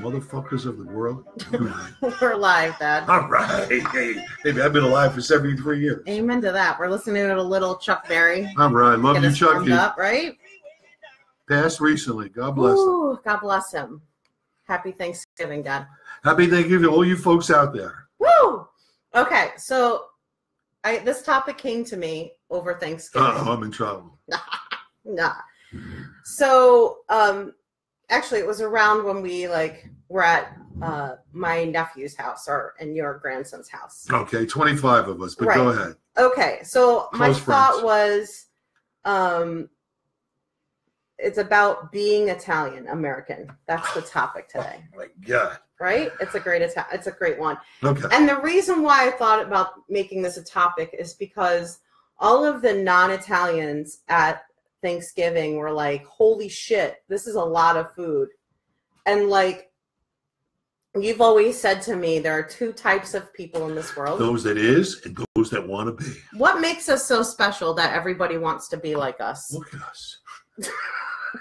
motherfuckers of the world. We're live, Dad. All right. Hey, baby, I've been alive for 73 years. Amen to that. We're listening to a little Chuck Berry. All right. Love you, Chucky. Up, right? Passed recently. God bless him. God bless him. Happy Thanksgiving, Dad. Happy Thanksgiving to all you folks out there. Woo! Okay, so this topic came to me over Thanksgiving. I'm in trouble. Nah. So, actually, it was around when we were at my nephew's house and your grandson's house. Okay, 25 of us, but right. Go ahead. Okay, so Close my friends. thought was, it's about being Italian American. That's the topic today. Oh my God. Right? It's a great one. Okay. And the reason why I thought about making this a topic is because all of the non-Italians at Thanksgiving were like, holy shit, this is a lot of food. And you've always said to me, there are two types of people in this world. Those that is and those that want to be. What makes us so special that everybody wants to be like us? Look at us.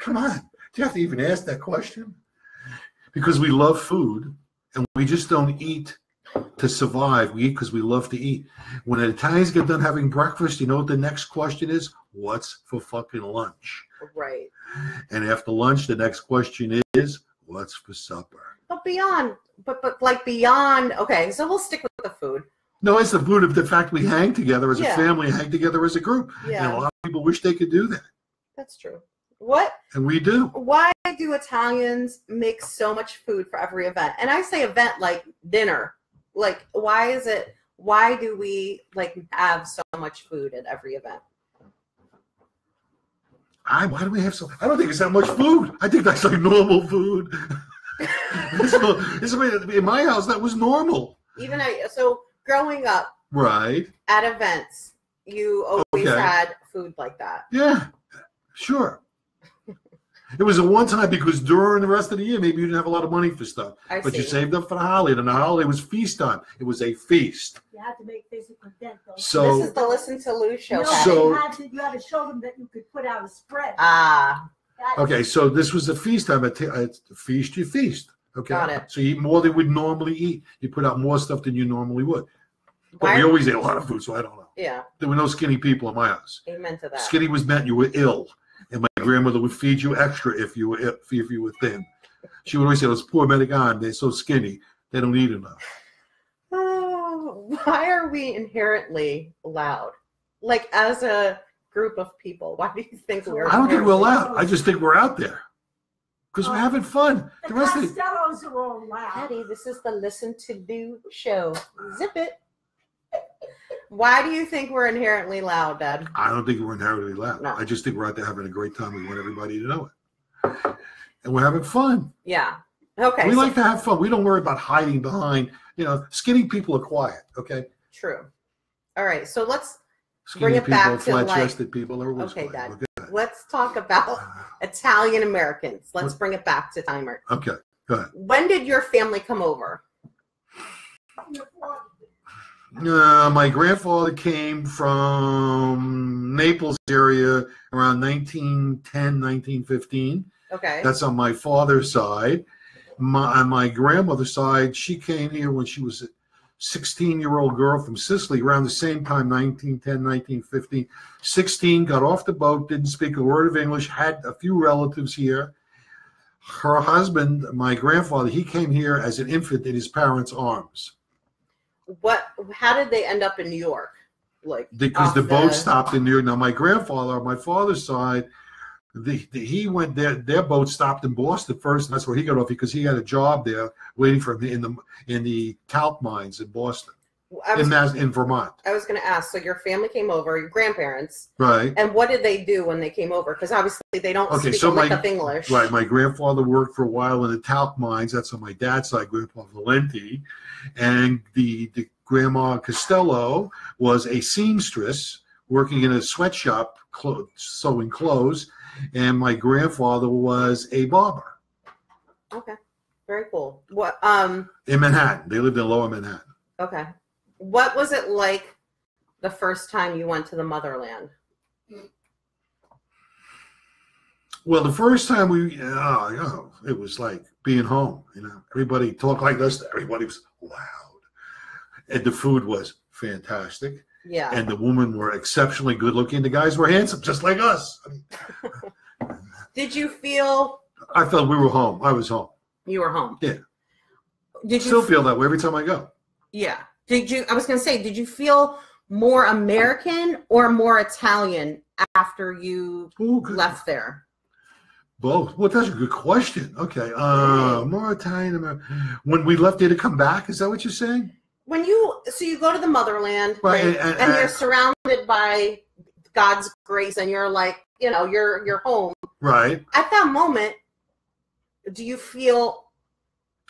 Come on. Do you have to even ask that question? Because we love food and we just don't eat to survive. We eat because we love to eat. When the Italians get done having breakfast, you know what the next question is? What's for fucking lunch? Right. And after lunch, the next question is, what's for supper? But beyond, okay, so we'll stick with the food. No, it's the food of the fact we hang together as a family, hang together as a group. Yeah. And a lot of people wish they could do that. That's true. What? And we do. Why do Italians make so much food for every event? And I say event like dinner. Why do we have so much food at every event? Why do we have so? I don't think it's that much food. I think that's like normal food. In my house, that was normal. So growing up, right, at events, you always had food like that. Yeah, sure. It was a one time because during the rest of the year, maybe you didn't have a lot of money for stuff. But you saved up for the holiday. And the holiday was feast time. It was a feast. You had to make physical dent. So this is the Listen to Lou show. You had to show them that you could put out a spread. Okay, so this was a feast time. At feast, you feast. Okay. Got it. So you eat more than you would normally eat. You put out more stuff than you normally would. But we always ate a lot of food, so I don't know. Yeah. There were no skinny people in my house. Amen to that. Skinny was meant you were ill. And my grandmother would feed you extra if you were thin. She would always say, those poor Americans, they're so skinny, they don't eat enough. Why are we inherently loud? As a group of people, why do you think we're I don't think we're loud. I just think we're out there. Because we're having fun. The Costellos are all loud. Patty, this is the Listen to Lou show. Zip it. Why do you think we're inherently loud, Dad? I don't think we're inherently loud. No. I just think we're out there having a great time. We want everybody to know it. And we're having fun. Yeah. Okay. We like to have fun. We don't worry about hiding behind, skinny people are quiet, okay? True. All right. So let's skinny bring it people, back to flat-chested people are always okay, quiet. Dad. Okay. Let's talk about Italian Americans. Let's bring it back to timer. Okay. Go ahead. When did your family come over? My grandfather came from Naples area around 1910, 1915. Okay. That's on my father's side. On my grandmother's side, she came here when she was a 16-year-old girl from Sicily around the same time, 1910, 1915. 16, got off the boat, didn't speak a word of English, had a few relatives here. Her husband, my grandfather, he came here as an infant in his parents' arms. How did they end up in New York? Because the boat stopped in New York. Now my grandfather on my father's side, he went there. Their boat stopped in Boston first, and that's where he got off because he had a job there waiting for him in the talc mines in Boston, in Vermont. I was going to ask. So your family came over, your grandparents, right? And what did they do when they came over? Because obviously they don't speak a lick of English. Right. My grandfather worked for a while in the talc mines. That's on my dad's side, Grandpa Valenti. And the Grandma Costello was a seamstress working in a sweatshop sewing clothes, and my grandfather was a barber. Okay, very cool. What? In Manhattan, they lived in Lower Manhattan. Okay, what was it like the first time you went to the motherland? Well, the first time it was like being home. You know, everybody talked like this. Everybody was loud, and the food was fantastic. Yeah. And the women were exceptionally good looking. The guys were handsome, just like us. I mean, Did you feel I felt we were home. I was home. you were home? Yeah. Did you Still feel that way every time I go. Yeah. Did you? I was going to say, did you feel more American or more Italian after you Ooh, good. left there? Both. Well, that's a good question. Okay. More Italian American. When we left, did it come back? Is that what you're saying? When you go to the motherland, Right, right, and you're surrounded by God's grace, and you're like, you're home. Right. At that moment, do you feel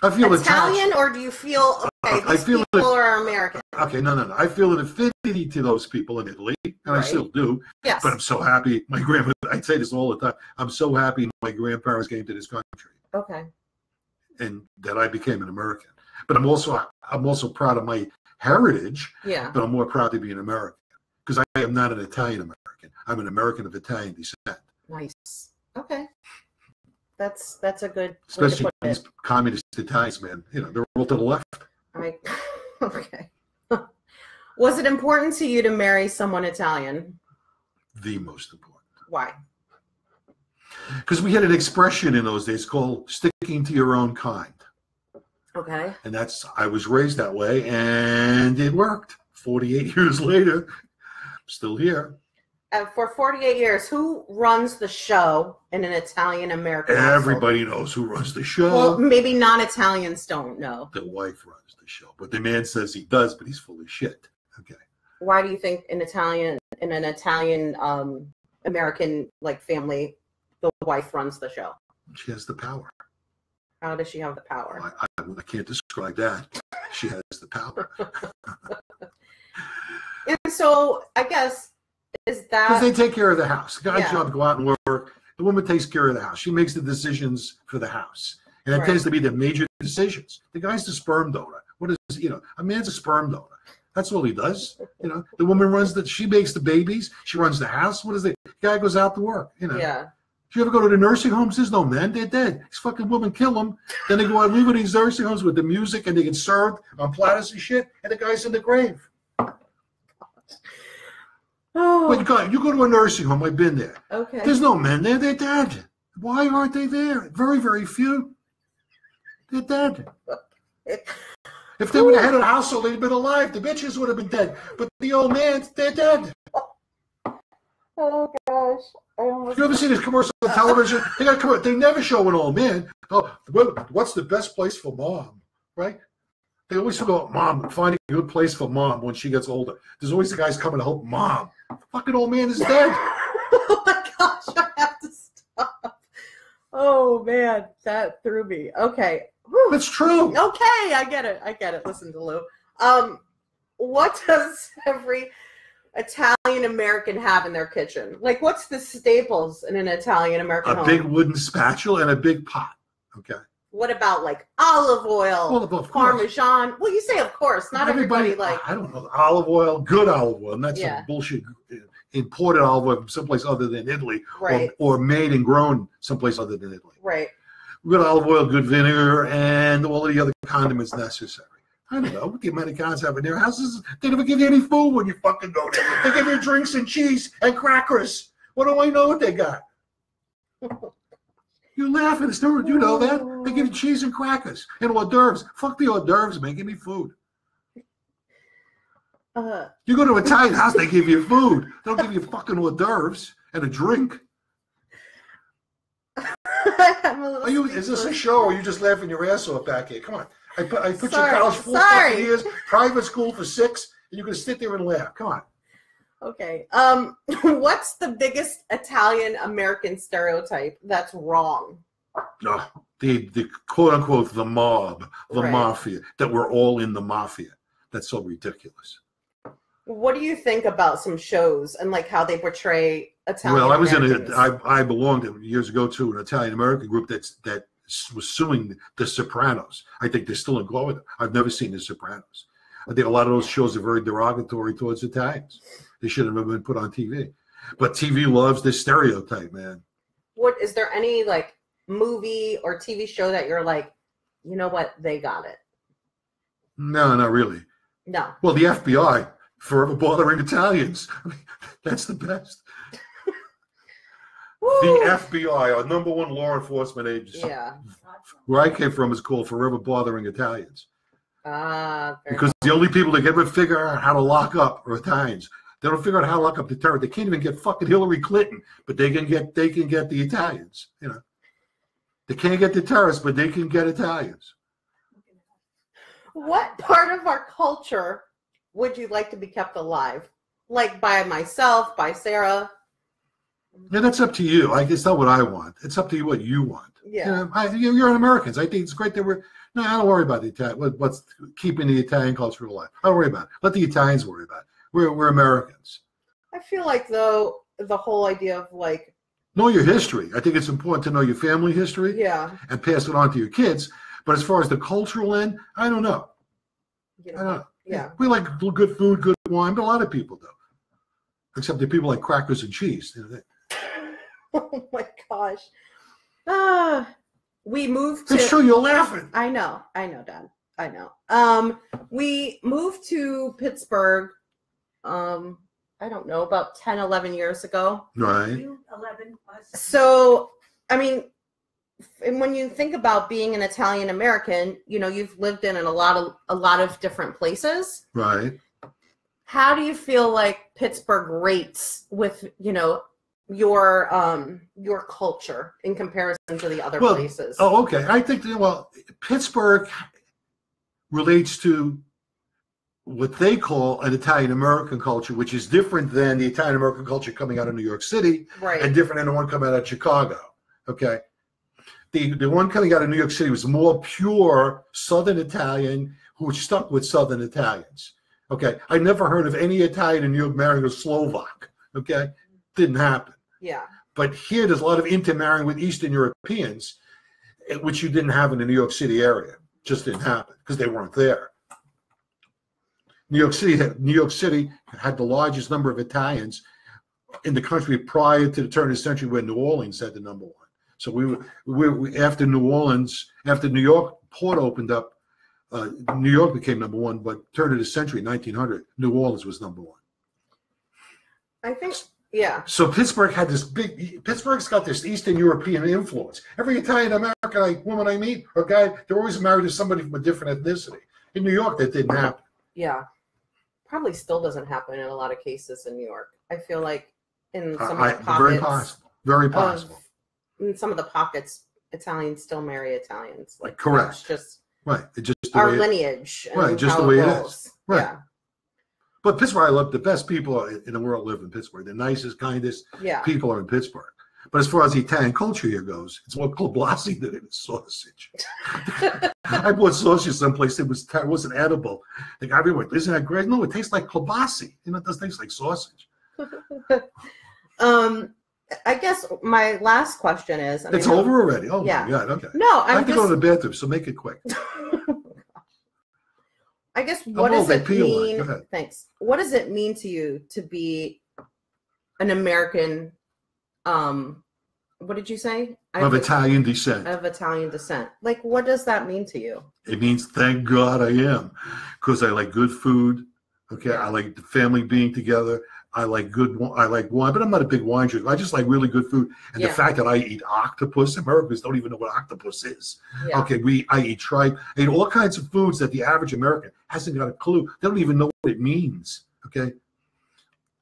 I feel Italian, attached. or do you feel okay? I These feel people are American. Okay, no. I feel an affinity to those people in Italy, and I Right. still do. Yes. But I'm so happy. My grandmother, I say this all the time. I'm so happy my grandparents came to this country, Okay. and that I became an American. But I'm also proud of my heritage. Yeah. But I'm more proud to be an American because I am not an Italian American. I'm an American of Italian descent. Nice. Okay. That's a good way to Especially put these it. communist Italians, man. You know, they're all to the left. Okay. Was it important to you to marry someone Italian? The most important. Why? Because we had an expression in those days called sticking to your own kind. Okay. And I was raised that way, and it worked. 48 years later, I'm still here. For 48 years, who runs the show in an Italian American household? Everybody knows who runs the show. Well, maybe non-Italians don't know. The wife runs the show, but the man says he does, but he's full of shit. Okay. Why do you think in an Italian American family, the wife runs the show? She has the power. How does she have the power? I can't describe that. She has the power. And so I guess is Because that they take care of the house. The guy's Yeah. job to go out and work. The woman takes care of the house. She makes the decisions for the house. And it Right. tends to be the major decisions. The guy's the sperm donor. What is, a man's a sperm donor. That's all he does. The woman she makes the babies. She runs the house. What is it? The guy goes out to work. yeah? You ever go to the nursing homes? There's no men. They're dead. These fucking women kill them. Then they go out and live in these nursing homes with the music, and they get served on platters and shit, and the guy's in the grave. Oh, But you go to a nursing home. I've been there. okay. There's no men there. They're dead. Why aren't they there? Very, very few. They're dead. If they would have had a household, they'd have been alive. The bitches would have been dead. But the old man, they're dead. Oh gosh. Oh, You ever see this commercial on television? They never show an old man. Oh, what's the best place for mom? Right? They always talk about mom, finding a good place for mom when she gets older. There's always the guys coming to help mom. The fucking old man is dead. Oh my gosh, I have to stop. Oh man, that threw me. Okay. Whew. That's true. Okay, I get it. Listen to Lou. What does every Italian American have in their kitchen? What's the staples in an Italian American A home? big wooden spatula and a big pot. Okay. What about olive oil, Well, of course. Parmesan? Well, you say of course. Not everybody I don't know. Olive oil, good olive oil, not Yeah. some bullshit imported olive oil from someplace other than Italy, Right. or made and grown someplace other than Italy. Right. Good olive oil, good vinegar, and all of the other condiments necessary. I don't know what the Americans have in their houses. They never give you any food when you fucking go there. They give you drinks and cheese and crackers. What do I know what they got? You laugh at the store. You know that. They give you cheese and crackers and hors d'oeuvres. Fuck the hors d'oeuvres, man. Give me food. You go to an Italian house, they give you food. They don't give you fucking hors d'oeuvres and a drink. Is this a show, or are you just laughing your ass off back here? Come on. I put you in college 4 fucking years, private school for 6, and you're going to sit there and laugh. Come on. Okay. What's the biggest Italian American stereotype that's wrong? No, the quote unquote the mob, the Right. mafia, that we're all in the mafia. That's so ridiculous. What do you think about some shows and how they portray Italian Well, I was Americans? I belonged years ago to an Italian American group that was suing The Sopranos. I think they're still in court with it. I've never seen The Sopranos. I think a lot of those shows are very derogatory towards Italians. They should have never been put on TV. But TV loves this stereotype, man. What is there any movie or TV show that you're like, you know what, they got it? No, not really. No. Well, the FBI, forever bothering Italians. I mean, that's the best. Woo! The FBI, our number one law enforcement agency, Yeah. where I came from, is called forever bothering Italians. Very Because the only people that can ever figure out how to lock up are Italians. They don't figure out how to lock up the terrorists. They can't even get fucking Hillary Clinton, but they can get the Italians. You know, they can't get the terrorists, but they can get Italians. What part of our culture would you like to be kept alive? Like by myself, by Sarah? Yeah, that's up to you. It's not what I want. It's up to you what you want. Yeah. You're an Americans. I think it's great that we're. No, I don't worry about the Italian. What's keeping the Italian culture alive? I don't worry about it. Let the Italians worry about it. We're Americans. I feel like, though, the whole idea of like. Know your history. I think it's important to know your family history. Yeah. And pass it on to your kids. But as far as the cultural end, I don't know. You I don't know. Yeah. We like good food, good wine, but a lot of people do. Except the people like crackers and cheese. Oh my gosh. We moved to. It's true, you're laughing. I know, Dad. I know. We moved to Pittsburgh, I don't know, about 10, 11 years ago. Right. You 11 us. So, I mean, and when you think about being an Italian American, you know, you've lived in a lot of different places. Right. How do you feel like Pittsburgh rates with, you know, your culture in comparison to the other places? Oh, okay. I think Pittsburgh relates to what they call an Italian American culture, which is different than the Italian American culture coming out of New York City, right, and different than the one coming out of Chicago. Okay. The one coming out of New York City was more pure Southern Italian who was stuck with Southern Italians. Okay. I never heard of any Italian in New York marrying a Slovak. Okay. Didn't happen. Yeah. But here there's a lot of intermarrying with Eastern Europeans, which you didn't have in the New York City area. Just didn't happen because they weren't there. New York City had the largest number of Italians in the country prior to the turn of the century, where New Orleans had the number one. So we after New Orleans, after New York port opened up, New York became number one. But turn of the century, 1900, New Orleans was number one. I think, yeah. So Pittsburgh's got this Eastern European influence. Every Italian American woman I meet or guy, they're always married to somebody from a different ethnicity. In New York, that didn't happen. Yeah. Probably still doesn't happen in a lot of cases in New York. I feel like in some of the pockets. Very possible. In some of the pockets, Italians still marry Italians. Like, correct. That's just right. It's just our lineage. Right. Just the way it is. Right. Yeah. But Pittsburgh, I love the best people in the world live in Pittsburgh. The nicest, kindest people are in Pittsburgh. But as far as the Italian culture here goes, it's more kielbasa than it is sausage. I bought sausage someplace that wasn't edible. The guy went, "Isn't that great?" No, it tastes like kielbasa. You know, it doesn't taste like sausage. I guess my last question is... It's over already? Oh, yeah. My God, okay. No, I have to go to the bathroom, so make it quick. I guess, what does it mean... Go ahead. Thanks. What does it mean to you to be an American... what did you say? Of Italian descent. Of Italian descent. Like, what does that mean to you? It means thank God I am, because I like good food. Okay, I like the family being together. I like wine, but I'm not a big wine drinker. I just like really good food. And the fact that I eat octopus, Americans don't even know what octopus is. Yeah. Okay, I eat tripe. I eat all kinds of foods that the average American hasn't got a clue. They don't even know what it means. Okay,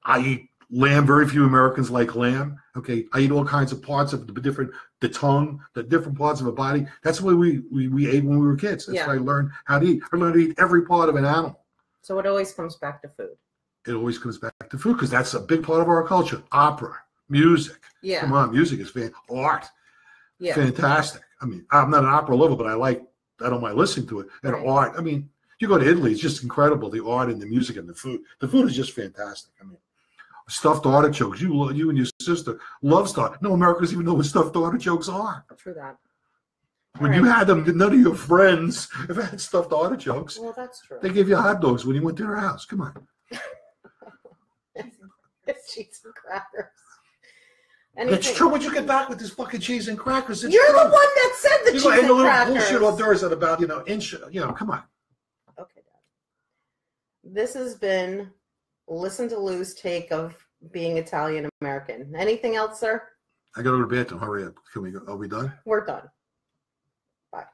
I eat lamb. Very few Americans like lamb. Okay, I eat all kinds of parts of the tongue, the different parts of the body. That's the way we ate when we were kids. That's why I learned how to eat. I learned to eat every part of an animal. So it always comes back to food. It always comes back to food because that's a big part of our culture. Opera, music. Yeah. Come on, music is art. Yeah. Fantastic. I mean, I'm not an opera lover, but I don't mind listening to it. And art. I mean, you go to Italy, it's just incredible, the art and the music and the food. The food is just fantastic. I mean, stuffed artichokes. You and your sister love stuff. No Americans even know what stuffed artichokes are. True that. When you had them, none of your friends have had stuffed artichokes. Well, that's true. They gave you hot dogs when you went to their house. Come on. Cheese and crackers. Anything. It's true. What you get back with this fucking cheese and crackers? It's You're true. the one that said the cheese and and the little crackers. bullshit hors d'oeuvres that about come on. Okay, Dad. This has been Listen to Lou's take of being Italian American. Anything else, sir? I got to go to the bathroom. Hurry up. Can we go? Are we done? We're done. Bye.